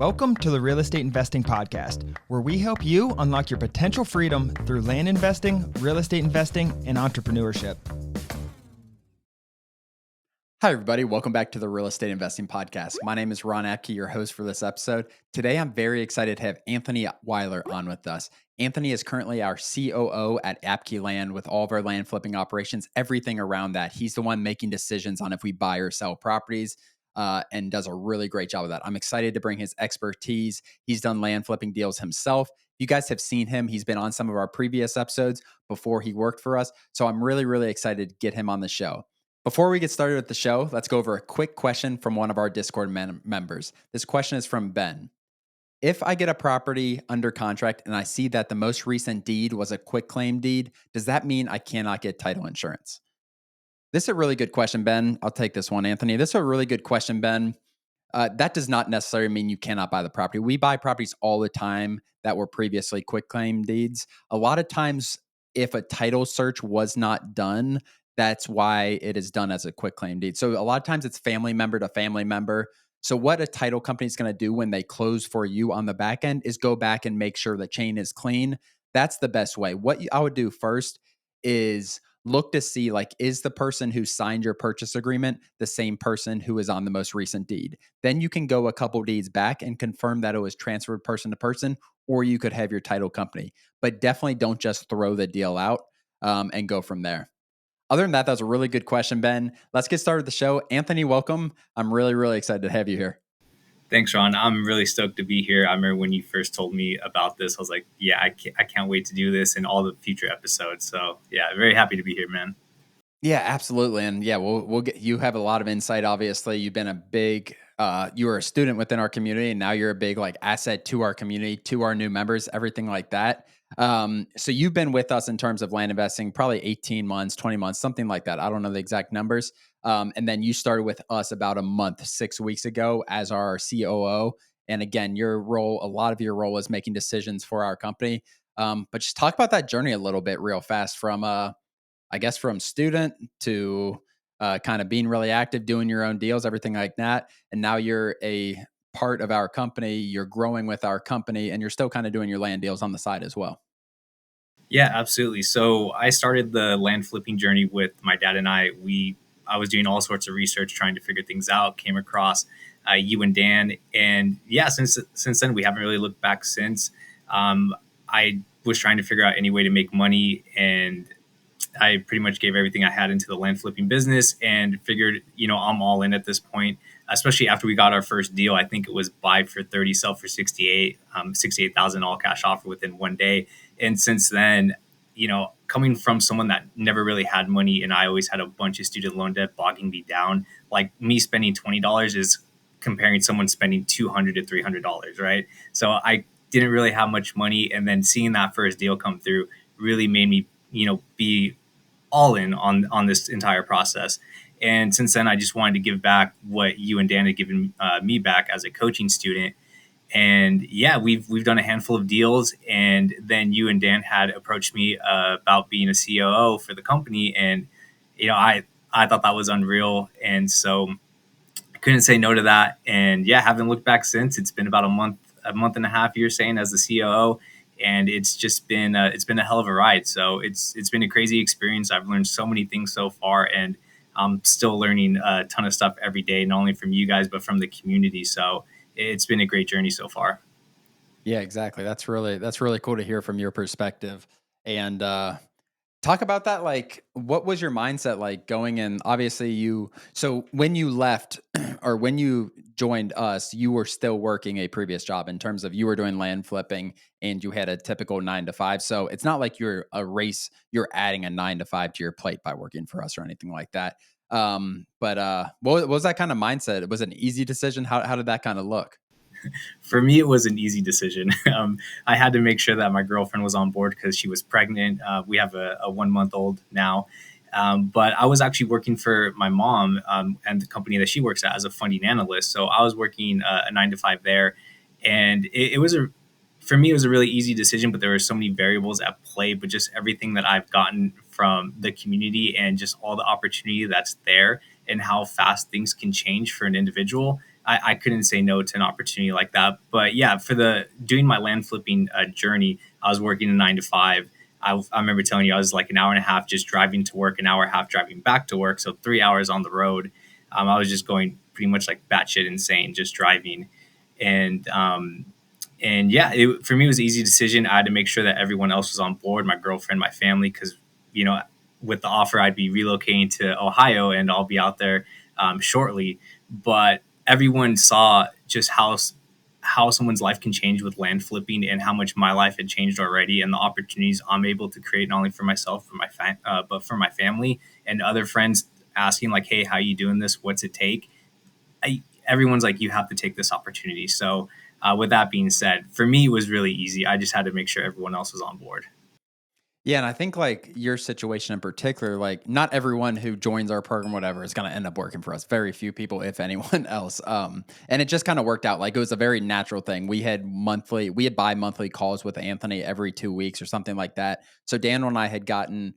Welcome to the Real Estate Investing Podcast, where we help you unlock your potential freedom through land investing, real estate investing, and entrepreneurship. Hi, everybody. Welcome back to the Real Estate Investing Podcast. My name is Ron Apke, your host for this episode. Today, I'm very excited to have Anthony Weiler on with us. Anthony is currently our COO at Apke Land with all of our land flipping operations, everything around that. He's the one making decisions on if we buy or sell properties and does a really great job of that. I'm excited to bring his expertise. He's done land flipping deals himself. You guys have seen him. He's been on some of our previous episodes before he worked for us. So I'm really excited to get him on the show. Before we get started with the show, let's go over a quick question from one of our Discord members. This question is from Ben. If I get a property under contract and I see that the most recent deed was a quitclaim deed, does that mean I cannot get title insurance? This is a really good question, Ben. I'll take this one, Anthony. This is a really good question, Ben. That does not necessarily mean you cannot buy the property. We buy properties all the time that were previously quitclaim deeds. A lot of times, if a title search was not done, that's why it is done as a quitclaim deed. So a lot of times it's family member to family member. So what a title company is going to do when they close for you on the back end is go back and make sure the chain is clean. That's the best way. What I would do first is look to see, like, is the person who signed your purchase agreement the same person who is on the most recent deed? Then you can go a couple deeds back and confirm that it was transferred person to person, or you could have your title company. But definitely don't just throw the deal out and go from there. Other than that, that was a really good question, Ben. Let's get started with the show. Anthony, welcome. I'm really excited to have you here. Thanks, Ron. I'm really stoked to be here. I remember when you first told me about this, I was like, yeah, I can't wait to do this and all the future episodes. So yeah, very happy to be here, man. Yeah, absolutely. And yeah, we'll get, you have a lot of insight. Obviously, you've been a big, you were a student within our community, and now you're a big asset to our community, to our new members, everything like that. So you've been with us in terms of land investing, probably 18 months, 20 months, something like that. I don't know the exact numbers. And then you started with us about a month, 6 weeks ago as our COO. And again, a lot of your role is making decisions for our company. But just talk about that journey a little bit real fast from student to kind of being really active, doing your own deals, everything like that. And now you're a part of our company, you're growing with our company, and you're still kind of doing your land deals on the side as well. Yeah, absolutely. So I started the land flipping journey with my dad and I was doing all sorts of research, trying to figure things out, came across you and Dan. And yeah, since then, we haven't really looked back since. I was trying to figure out any way to make money, and I pretty much gave everything I had into the land flipping business and figured, I'm all in at this point, especially after we got our first deal. I think it was buy for 30, sell for 68,000 all cash offer within one day. And since then, coming from someone that never really had money, and I always had a bunch of student loan debt bogging me down, like me spending $20 is comparing someone spending $200 to $300, right? So I didn't really have much money. And then seeing that first deal come through really made me, be all in on this entire process. And since then, I just wanted to give back what you and Dan had given me back as a coaching student. And yeah, we've done a handful of deals, and then you and Dan had approached me about being a COO for the company, and I thought that was unreal, and so I couldn't say no to that. And yeah, haven't looked back since. It's been about a month and a half, you're saying, as the COO. And it's just been it's been a hell of a ride. So it's been a crazy experience. I've learned so many things so far, and I'm still learning a ton of stuff every day, not only from you guys but from the community. So it's been a great journey so far. Yeah, exactly. That's really cool to hear from your perspective. And talk about that. Like, what was your mindset like going in? Obviously, so when you left or when you joined us, you were still working a previous job in terms of you were doing land flipping and you had a typical 9 to 5. So it's not like you're adding a 9 to 5 to your plate by working for us or anything like that. But what was that kind of mindset? Was it an easy decision? How did that kind of look? For me, it was an easy decision. I had to make sure that my girlfriend was on board because she was pregnant. We have a 1-month-old now. But I was actually working for my mom and the company that she works at as a funding analyst. So I was working a 9 to 5 there. And for me, it was a really easy decision, but there were so many variables at play. But just everything that I've gotten from the community and just all the opportunity that's there and how fast things can change for an individual, I couldn't say no to an opportunity like that. But yeah, for doing my land flipping journey, I was working a 9 to 5. I remember telling you I was like an hour and a half just driving to work, an hour and a half driving back to work. So 3 hours on the road. I was just going pretty much like batshit insane, just driving. And, and yeah, for me, it was an easy decision. I had to make sure that everyone else was on board, my girlfriend, my family, because, you know, with the offer, I'd be relocating to Ohio and I'll be out there shortly. But everyone saw just how someone's life can change with land flipping and how much my life had changed already and the opportunities I'm able to create not only for myself, but for my family and other friends asking like, hey, how you doing this? What's it take? Everyone's like, you have to take this opportunity. So with that being said, for me, it was really easy. I just had to make sure everyone else was on board. Yeah, and I think like your situation in particular, like not everyone who joins our program, whatever, is going to end up working for us. Very few people, if anyone else. And it just kind of worked out. Like it was a very natural thing. We had bi-monthly calls with Anthony every 2 weeks or something like that. So Daniel and I had gotten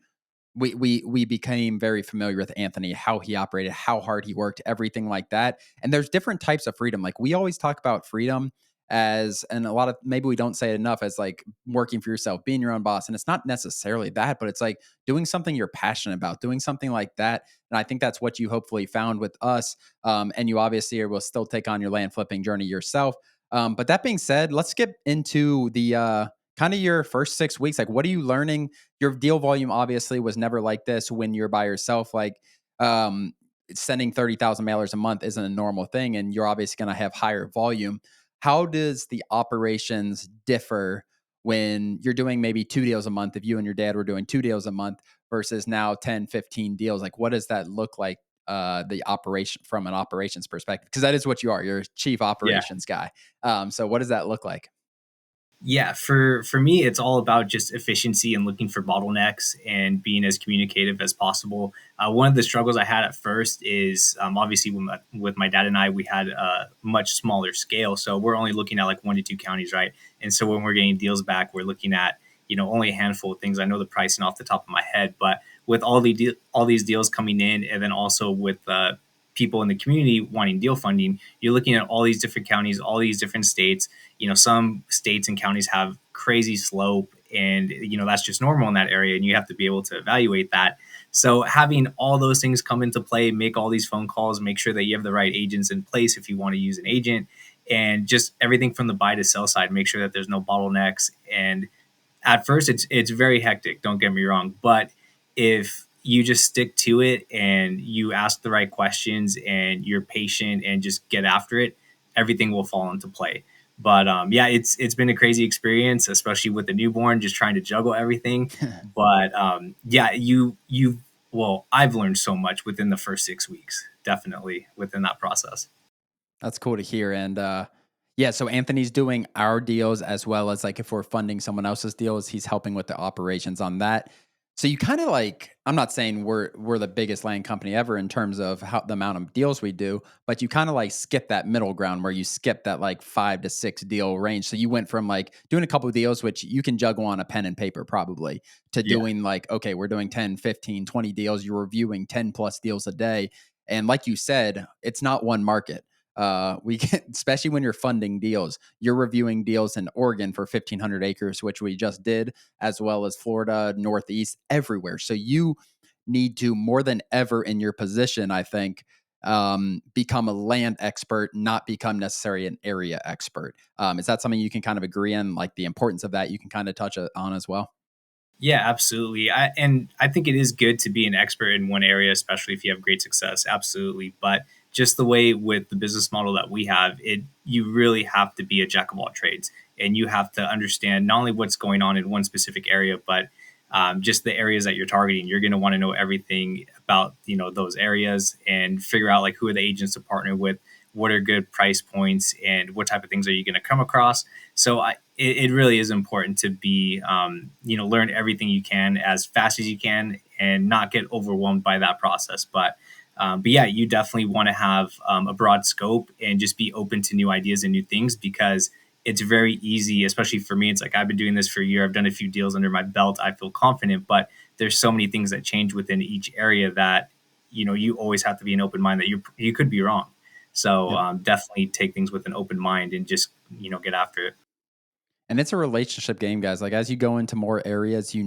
we became very familiar with Anthony, how he operated, how hard he worked, everything like that. And there's different types of freedom. Like we always talk about freedom as, and a lot of, maybe we don't say it enough, as like working for yourself, being your own boss. And it's not necessarily that, but it's like doing something you're passionate about, doing something like that. And I think that's what you hopefully found with us. And you obviously will still take on your land flipping journey yourself. But that being said, let's get into the kind of your first 6 weeks. Like, what are you learning? Your deal volume obviously was never like this when you're by yourself. Like, sending 30,000 mailers a month isn't a normal thing, and you're obviously going to have higher volume. How does the operations differ when you're doing maybe 2 deals a month? If you and your dad were doing 2 deals a month versus now 10, 15 deals, like what does that look like? The operation from an operations perspective, because that is what you are. You're a chief Yeah. operations guy. So what does that look like? Yeah, for me, it's all about just efficiency and looking for bottlenecks and being as communicative as possible. One of the struggles I had at first is obviously with my dad and I, we had a much smaller scale, so we're only looking at like 1 to 2 counties, right? And so when we're getting deals back, we're looking at only a handful of things. I know the pricing off the top of my head, but with all these deals coming in, and then also with people in the community wanting deal funding, you're looking at all these different counties, all these different states. Some states and counties have crazy slope, and that's just normal in that area, and you have to be able to evaluate that. So having all those things come into play, make all these phone calls, make sure that you have the right agents in place if you want to use an agent, and just everything from the buy to sell side, make sure that there's no bottlenecks. And at first it's very hectic, don't get me wrong, but if you just stick to it and you ask the right questions and you're patient and just get after it, everything will fall into play. But yeah, it's been a crazy experience, especially with the newborn, just trying to juggle everything. But yeah, well, I've learned so much within the first 6 weeks, definitely within that process. That's cool to hear. And yeah, so Anthony's doing our deals as well as like if we're funding someone else's deals, he's helping with the operations on that. So you kind of like, I'm not saying we're the biggest land company ever in terms of the amount of deals we do, but you kind of like skip that middle ground where you skip that like 5 to 6 deal range. So you went from like doing a couple of deals, which you can juggle on a pen and paper probably, to Yeah. doing like, okay, we're doing 10, 15, 20 deals. You're reviewing 10 plus deals a day. And like you said, it's not one market. We get, especially when you're funding deals, you're reviewing deals in Oregon for 1,500 acres, which we just did, as well as Florida, Northeast, everywhere. So you need to, more than ever in your position, I think, become a land expert, not become necessarily an area expert. Is that something you can kind of agree on, like the importance of that you can kind of touch on as well? Yeah, absolutely. I think it is good to be an expert in one area, especially if you have great success. Absolutely. But just the way with the business model that we have, you really have to be a jack of all trades, and you have to understand not only what's going on in one specific area, but just the areas that you're targeting. You're going to want to know everything about those areas and figure out like who are the agents to partner with, what are good price points, and what type of things are you going to come across. So it really is important to be, learn everything you can as fast as you can and not get overwhelmed by that process. But yeah, you definitely want to have a broad scope and just be open to new ideas and new things, because it's very easy, especially for me. It's like, I've been doing this for a year. I've done a few deals under my belt. I feel confident, but there's so many things that change within each area that, you always have to be an open mind that you could be wrong. So Yep. definitely take things with an open mind and just, get after it. And it's a relationship game, guys. Like as you go into more areas, you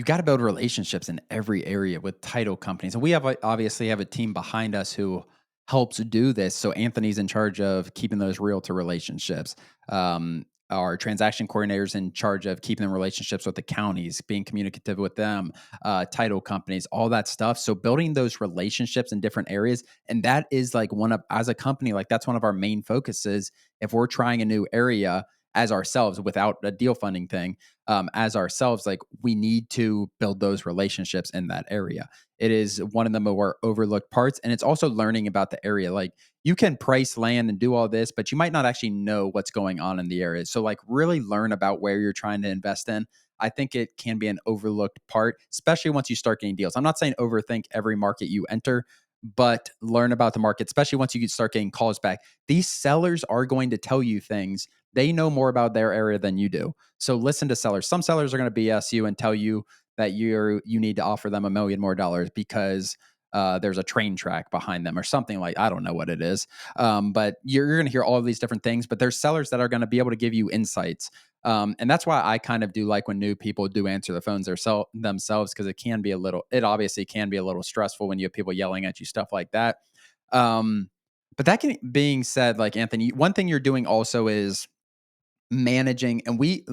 got to build relationships in every area with title companies. And we obviously have a team behind us who helps do this. So Anthony's in charge of keeping those realtor relationships. Our transaction coordinators in charge of keeping the relationships with the counties, being communicative with them, title companies, all that stuff. So building those relationships in different areas. And that is like as a company, like that's one of our main focuses. If we're trying a new area as ourselves without a deal funding thing, as ourselves, like we need to build those relationships in that area. It is one of the more overlooked parts. And it's also learning about the area. Like you can price land and do all this, but you might not actually know what's going on in the area. So, like, really learn about where you're trying to invest in. I think it can be an overlooked part, especially once you start getting deals. I'm not saying overthink every market you enter, but learn about the market, especially once you start getting calls back. These sellers are going to tell you things. They know more about their area than you do. So listen to sellers. Some sellers are going to BS you and tell you that you need to offer them $1 million more because there's a train track behind them or something like, I don't know what it is. But you're going to hear all of these different things, but there's sellers that are going to be able to give you insights. And that's why I kind of do like when new people do answer the phones themselves, because it obviously can be a little stressful when you have people yelling at you, stuff like that. But being said, like Anthony, one thing you're doing also is managing, and we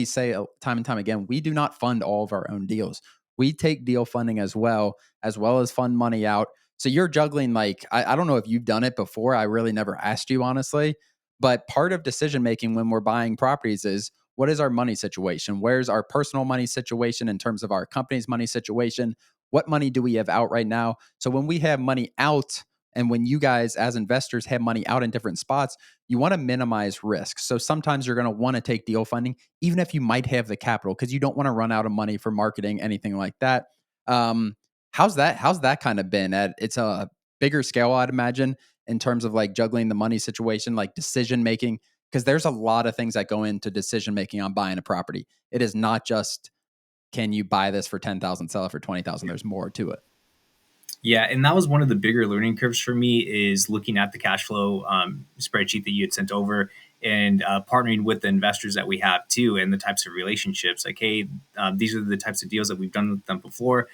say time and time again, we do not fund all of our own deals. We take deal funding as well as fund money out. So you're juggling, like, I don't know if you've done it before. I really never asked you, honestly, but part of decision making when we're buying properties is, what is our money situation? Where's our personal money situation in terms of our company's money situation? What money do we have out right now? So when we have money out, and when you guys as investors have money out in different spots, you want to minimize risk. So sometimes you're going to want to take deal funding, even if you might have the capital, because you don't want to run out of money for marketing, anything like that. Um, how's that kind of been it's a bigger scale, I'd imagine, in terms of like juggling the money situation, like decision making, because there's a lot of things that go into decision making on buying a property. It is not just, can you buy this for 10,000, sell it for 20,000. There's more to it. Yeah, and that was one of the bigger learning curves for me, is looking at the cash flow spreadsheet that you had sent over, and partnering with the investors that we have too, and the types of relationships. Like, hey, these are the types of deals that we've done with them before.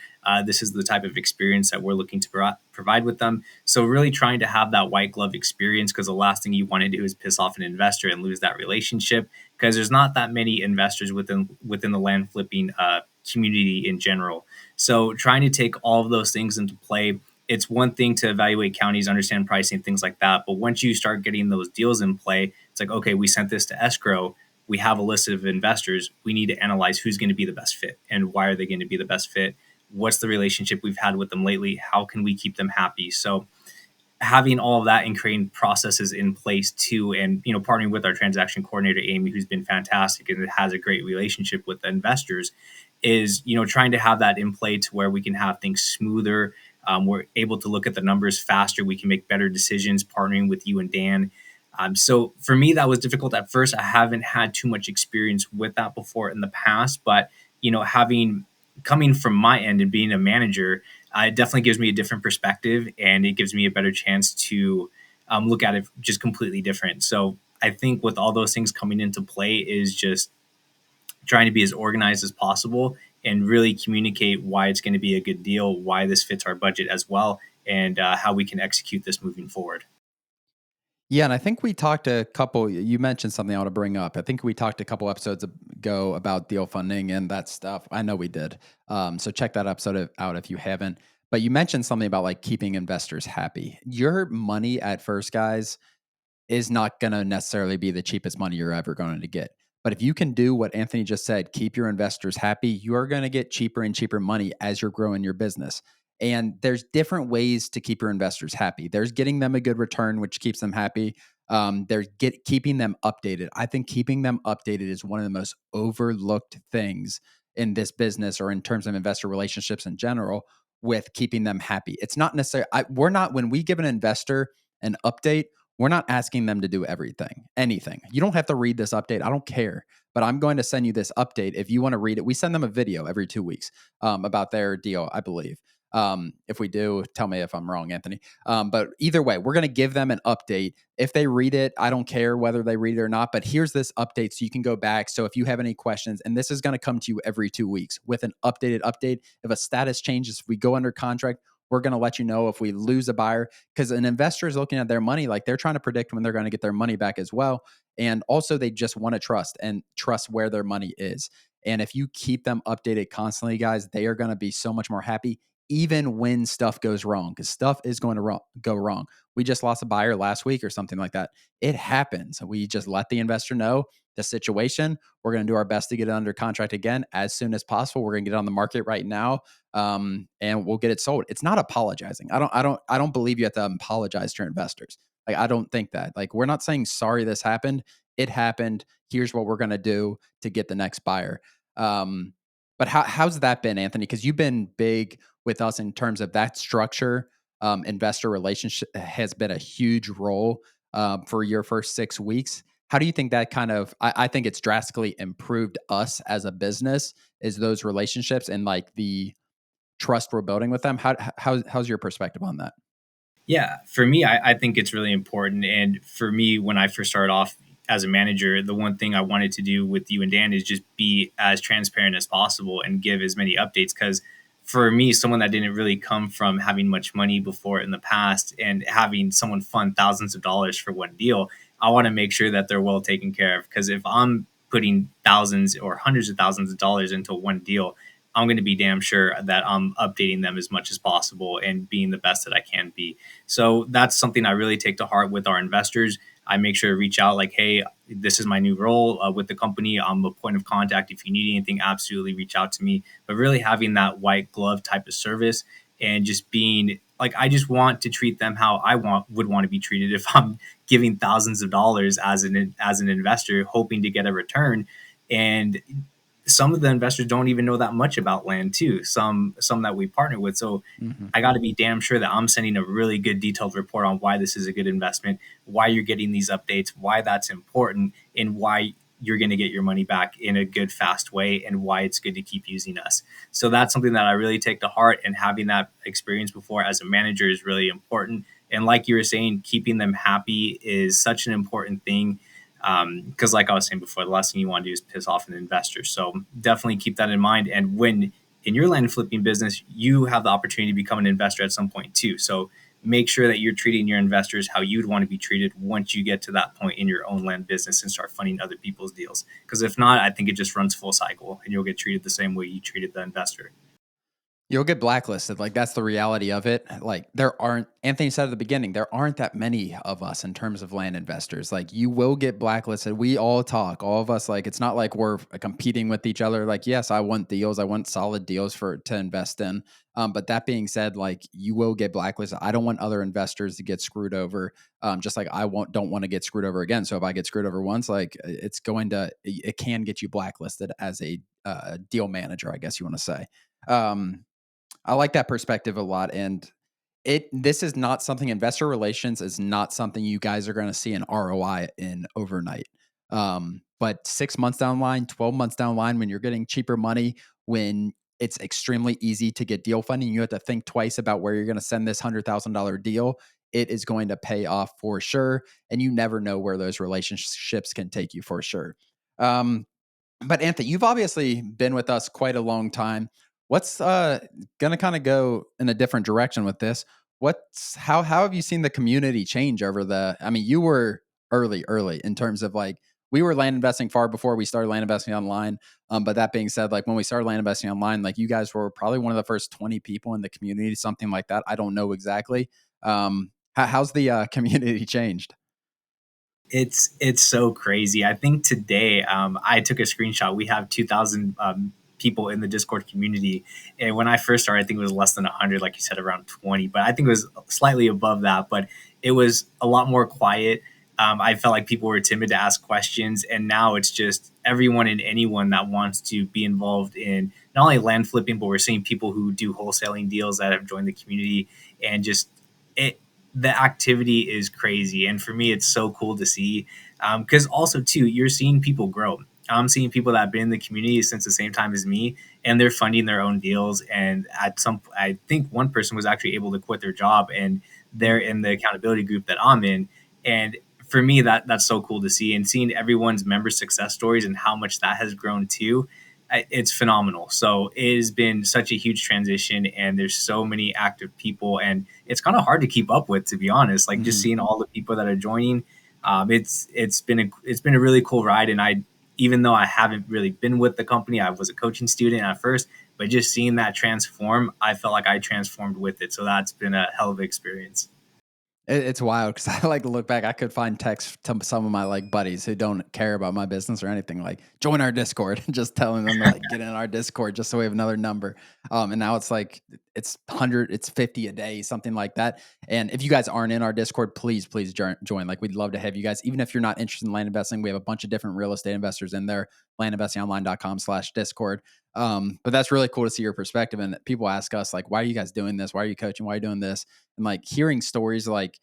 This is the type of experience that we're looking to provide with them. So really trying to have that white glove experience, because the last thing you want to do is piss off an investor and lose that relationship, because there's not that many investors within the land flipping community in general. So trying to take all of those things into play. It's one thing to evaluate counties, understand pricing, things like that. But once you start getting those deals in play, it's like, okay, we sent this to escrow. We have a list of investors. We need to analyze who's going to be the best fit and why are they going to be the best fit? What's the relationship we've had with them lately? How can we keep them happy? So having all of that and creating processes in place too, and partnering with our transaction coordinator Amy, who's been fantastic and has a great relationship with the investors, is trying to have that in play to where we can have things smoother. We're able to look at the numbers faster. We can make better decisions partnering with you and Dan. So for me, that was difficult at first. I haven't had too much experience with that before in the past, but having coming from my end and being a manager, it definitely gives me a different perspective, and it gives me a better chance to look at it just completely different. So I think with all those things coming into play is just trying to be as organized as possible and really communicate why it's going to be a good deal, why this fits our budget as well, and how we can execute this moving forward. Yeah, and I think we talked you mentioned something I want to bring up. I think we talked a couple episodes ago about deal funding and that stuff. I know we did. So check that episode out if you haven't. But you mentioned something about like keeping investors happy. Your money at first, guys, is not going to necessarily be the cheapest money you're ever going to get. But if you can do what Anthony just said, keep your investors happy, you are going to get cheaper and cheaper money as you're growing your business. And there's different ways to keep your investors happy. There's getting them a good return, which keeps them happy. There's keeping them updated. I think keeping them updated is one of the most overlooked things in this business, or in terms of investor relationships in general, with keeping them happy. It's not necessarily, when we give an investor an update, we're not asking them to do anything. You don't have to read this update. I don't care, but I'm going to send you this update. If you want to read it, we send them a video every 2 weeks about their deal, I believe. If we do, tell me if I'm wrong, Anthony. But either way, we're going to give them an update. If they read it, I don't care whether they read it or not, but here's this update so you can go back. So if you have any questions, and this is going to come to you every 2 weeks with an updated update. If a status changes, if we go under contract, we're going to let you know if we lose a buyer, because an investor is looking at their money, like they're trying to predict when they're going to get their money back as well. And also they just want to trust where their money is. And if you keep them updated constantly, guys, they are going to be so much more happy, even when stuff goes wrong, because stuff is going to go wrong. We just lost a buyer last week or something like that. It happens. We just let the investor know the situation. We're going to do our best to get it under contract again as soon as possible. We're going to get it on the market right now, and we'll get it sold. It's not apologizing. I don't believe you have to apologize to your investors. Like, I don't think that. Like, we're not saying sorry this happened. It happened. Here's what we're going to do to get the next buyer. But how's that been, Anthony? Because you've been big with us in terms of that structure. Investor relationship has been a huge role for your first 6 weeks. How do you think that kind of, I think it's drastically improved us as a business, is those relationships and like the trust we're building with them. How's your perspective on that? Yeah, for me, I think it's really important. And for me, when I first started off as a manager, the one thing I wanted to do with you and Dan is just be as transparent as possible and give as many updates. Because for me, someone that didn't really come from having much money before in the past and having someone fund thousands of dollars for one deal, I want to make sure that they're well taken care of. Because if I'm putting thousands or hundreds of thousands of dollars into one deal, I'm going to be damn sure that I'm updating them as much as possible and being the best that I can be. So that's something I really take to heart with our investors. I make sure to reach out like, hey, this is my new role with the company. I'm a point of contact. If you need anything, absolutely reach out to me. But really having that white glove type of service and just being like, I just want to treat them how I would want to be treated if I'm giving thousands of dollars as an investor, hoping to get a return. And some of the investors don't even know that much about land too. Some that we partner with. So I got to be damn sure that I'm sending a really good detailed report on why this is a good investment, why you're getting these updates, why that's important, and why you're going to get your money back in a good, fast way, and why it's good to keep using us. So that's something that I really take to heart, and having that experience before as a manager is really important. And like you were saying, keeping them happy is such an important thing. Because like I was saying before, the last thing you want to do is piss off an investor. So definitely keep that in mind. And when in your land flipping business, you have the opportunity to become an investor at some point too. So make sure that you're treating your investors how you'd want to be treated once you get to that point in your own land business and start funding other people's deals. Because if not, I think it just runs full cycle and you'll get treated the same way you treated the investor. You'll get blacklisted. Like, that's the reality of it. Like, Anthony said at the beginning, there aren't that many of us in terms of land investors. Like, you will get blacklisted. We all talk, all of us. Like, it's not like we're competing with each other. Like, yes, I want deals. I want solid deals to invest in. But that being said, like, you will get blacklisted. I don't want other investors to get screwed over. Just like don't want to get screwed over again. So if I get screwed over once, like, it can get you blacklisted as a deal manager, I guess you want to say. I like that perspective a lot. And this is not something, investor relations is not something you guys are going to see an ROI in overnight. But 6 months down the line, 12 months down the line, when you're getting cheaper money, when it's extremely easy to get deal funding, you have to think twice about where you're going to send this $100,000 deal. It is going to pay off for sure. And you never know where those relationships can take you for sure. But Anthony, you've obviously been with us quite a long time. What's going to kind of go in a different direction with this? How have you seen the community change over I mean, you were early in terms of like, we were land investing far before we started land investing online. But that being said, like when we started land investing online, like you guys were probably one of the first 20 people in the community, something like that. I don't know exactly. How's the community changed? It's so crazy. I think today I took a screenshot. We have 2,000 people in the Discord community, and when I first started, I think it was less than 100, like you said, around 20. But I think it was slightly above that. But it was a lot more quiet. I felt like people were timid to ask questions, and now it's just everyone and anyone that wants to be involved in not only land flipping, but we're seeing people who do wholesaling deals that have joined the community, and just it the activity is crazy. And for me, it's so cool to see because also too, you're seeing people grow. I'm seeing people that have been in the community since the same time as me, and they're funding their own deals. And I think one person was actually able to quit their job, and they're in the accountability group that I'm in. And for me, that's so cool to see, and seeing everyone's member success stories and how much that has grown too. It's phenomenal. So it has been such a huge transition, and there's so many active people, and it's kind of hard to keep up with, to be honest. Like just seeing all the people that are joining, it's been a really cool ride. And even though I haven't really been with the company, I was a coaching student at first, but just seeing that transform, I felt like I transformed with it. So that's been a hell of an experience. It's wild because I like to look back. I could find texts to some of my like buddies who don't care about my business or anything, like join our Discord, just telling them to like get in our Discord just so we have another number. And now it's like it's 100, it's 50 a day, something like that. And if you guys aren't in our Discord, please join. Like we'd love to have you guys, even if you're not interested in land investing. We have a bunch of different real estate investors in there. landinvestingonline.com/Discord. But that's really cool to see your perspective. And people ask us like, why are you guys doing this? Why are you coaching? Why are you doing this? And like hearing stories like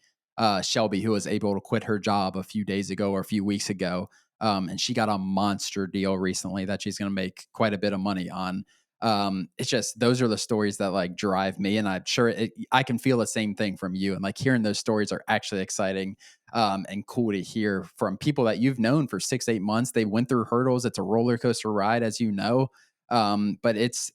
Shelby, who was able to quit her job a few days ago or a few weeks ago. And she got a monster deal recently that she's going to make quite a bit of money on. It's just, those are the stories that like drive me. And I'm sure I can feel the same thing from you. And like hearing those stories are actually exciting and cool to hear from people that you've known for 6-8 months. They went through hurdles. It's a roller coaster ride, as you know. But it's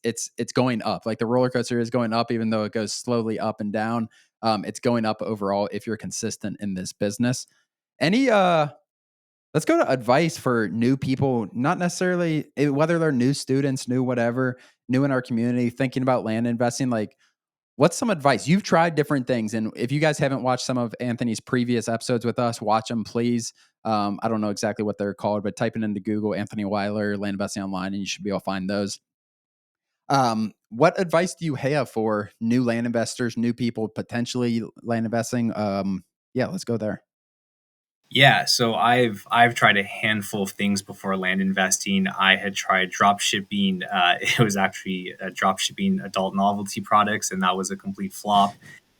going up. Like the roller coaster is going up, even though it goes slowly up and down. It's going up overall if you're consistent in this business. Any let's go to advice for new people, not necessarily whether they're new students, new whatever, new in our community, thinking about land investing. Like, what's some advice? You've tried different things, and if you guys haven't watched some of Anthony's previous episodes with us, watch them, please. I don't know exactly what they're called, but type it into Google, Anthony Weiler, Land Investing Online, and you should be able to find those. What advice do you have for new land investors, new people potentially land investing? Yeah, let's go there. Yeah, so I've tried a handful of things before land investing. I had tried drop shipping. It was actually drop shipping adult novelty products, and that was a complete flop.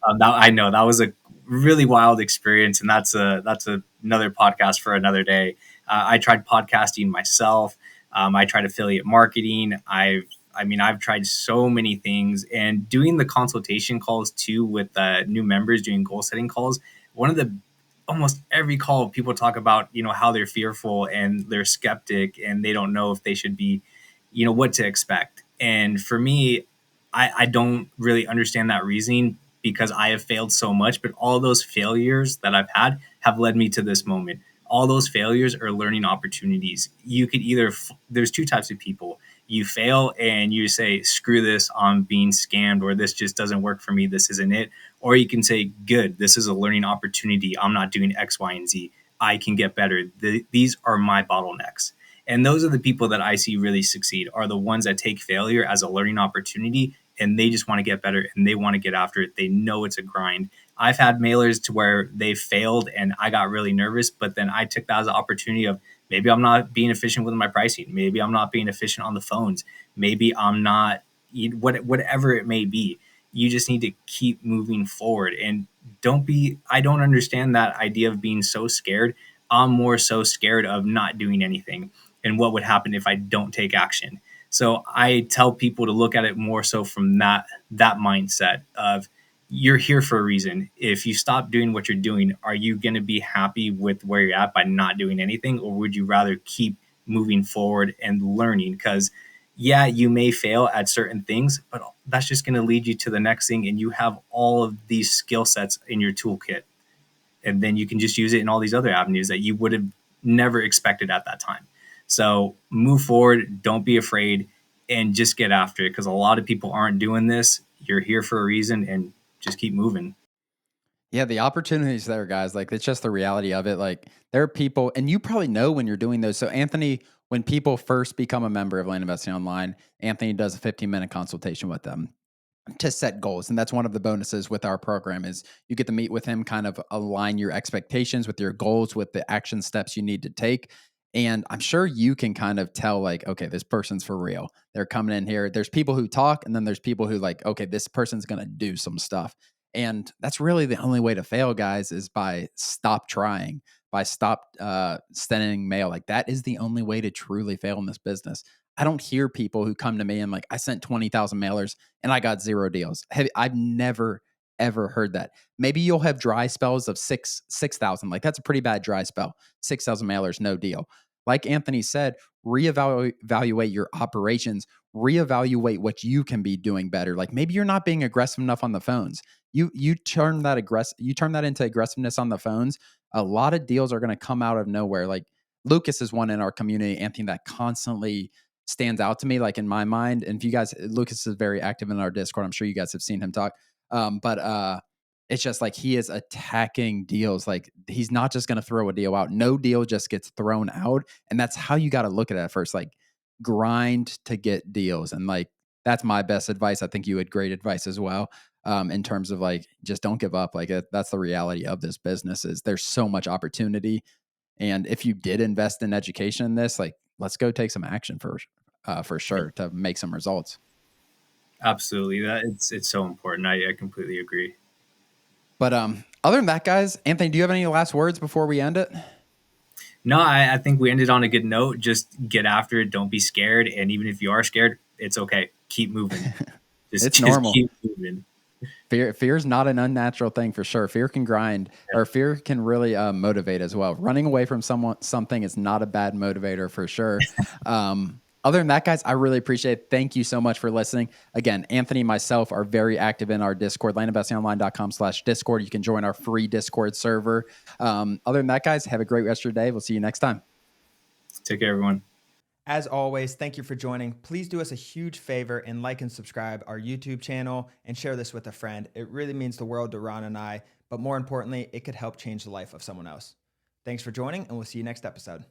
I know that was a really wild experience, and another podcast for another day. I tried podcasting myself. I tried affiliate marketing. I've tried so many things, and doing the consultation calls too with new members, doing goal setting calls. One of the Almost every call people talk about how they're fearful and they're skeptic and they don't know if they should be what to expect. And for me, I don't really understand that reasoning because I have failed so much, but all those failures that I've had have led me to this moment. All those failures are learning opportunities. You could there's two types of people. You fail and you say, screw this, I'm being scammed, or this just doesn't work for me, this isn't it. Or you can say, good, this is a learning opportunity. I'm not doing X, Y, and Z. I can get better. These are my bottlenecks. And those are the people that I see really succeed, are the ones that take failure as a learning opportunity, and they just want to get better and they want to get after it. They know it's a grind. I've had mailers to where they failed and I got really nervous, but then I took that as an opportunity of maybe I'm not being efficient with my pricing. Maybe I'm not being efficient on the phones. Maybe I'm not, whatever it may be. You just need to keep moving forward and I don't understand that idea of being so scared. I'm more so scared of not doing anything and what would happen if I don't take action. So I tell people to look at it more so from that mindset of, you're here for a reason. If you stop doing what you're doing, are you going to be happy with where you're at by not doing anything? Or would you rather keep moving forward and learning? Because yeah, you may fail at certain things, but that's just going to lead you to the next thing. And you have all of these skill sets in your toolkit. And then you can just use it in all these other avenues that you would have never expected at that time. So move forward, don't be afraid, and just get after it, because a lot of people aren't doing this. You're here for a reason, and just keep moving. Yeah, the opportunities there, guys. Like it's just the reality of it. Like there are people, and you probably know when you're doing those. So Anthony, when people first become a member of Land Investing Online, Anthony does a 15-minute consultation with them to set goals. And that's one of the bonuses with our program is you get to meet with him, kind of align your expectations with your goals, with the action steps you need to take. And I'm sure you can kind of tell like, okay, this person's for real. They're coming in here. There's people who talk, and then there's people who like, okay, this person's going to do some stuff. And that's really the only way to fail, guys, is by stop trying, by stop sending mail. Like that is the only way to truly fail in this business. I don't hear people who come to me and like, I sent 20,000 mailers and I got 0 deals. I've never, ever heard that. Maybe you'll have dry spells of 6,000. Like that's a pretty bad dry spell. 6,000 mailers, no deal. Like Anthony said, reevaluate your operations, reevaluate what you can be doing better. Like maybe you're not being aggressive enough on the phones. You turn that into aggressiveness on the phones. A lot of deals are going to come out of nowhere. Like Lucas is one in our community, Anthony, that constantly stands out to me, like in my mind. And if you guys, Lucas is very active in our Discord. I'm sure you guys have seen him talk. But it's just like he is attacking deals. Like he's not just going to throw a deal out. No deal just gets thrown out. And that's how you got to look at it at first. Like grind to get deals. And like, that's my best advice. I think you had great advice as well. In terms of like, just don't give up. Like that's the reality of this business is there's so much opportunity. And if you did invest in education in this, like, let's go take some action for sure to make some results. Absolutely. That it's so important. I completely agree. But other than that, guys, Anthony, do you have any last words before we end it? No, I think we ended on a good note. Just get after it. Don't be scared. And even if you are scared, it's okay. Keep moving. It's normal. Keep moving. Fear is not an unnatural thing for sure. Fear can grind, or fear can really motivate as well. Running away from something is not a bad motivator for sure. Other than that, guys, I really appreciate it. Thank you so much for listening. Again, Anthony and myself are very active in our Discord, landinvestingonline.com/Discord. You can join our free Discord server. Other than that, guys, have a great rest of your day. We'll see you next time. Take care, everyone. As always, thank you for joining. Please do us a huge favor and like and subscribe our YouTube channel and share this with a friend. It really means the world to Ron and I, but more importantly, it could help change the life of someone else. Thanks for joining, and we'll see you next episode.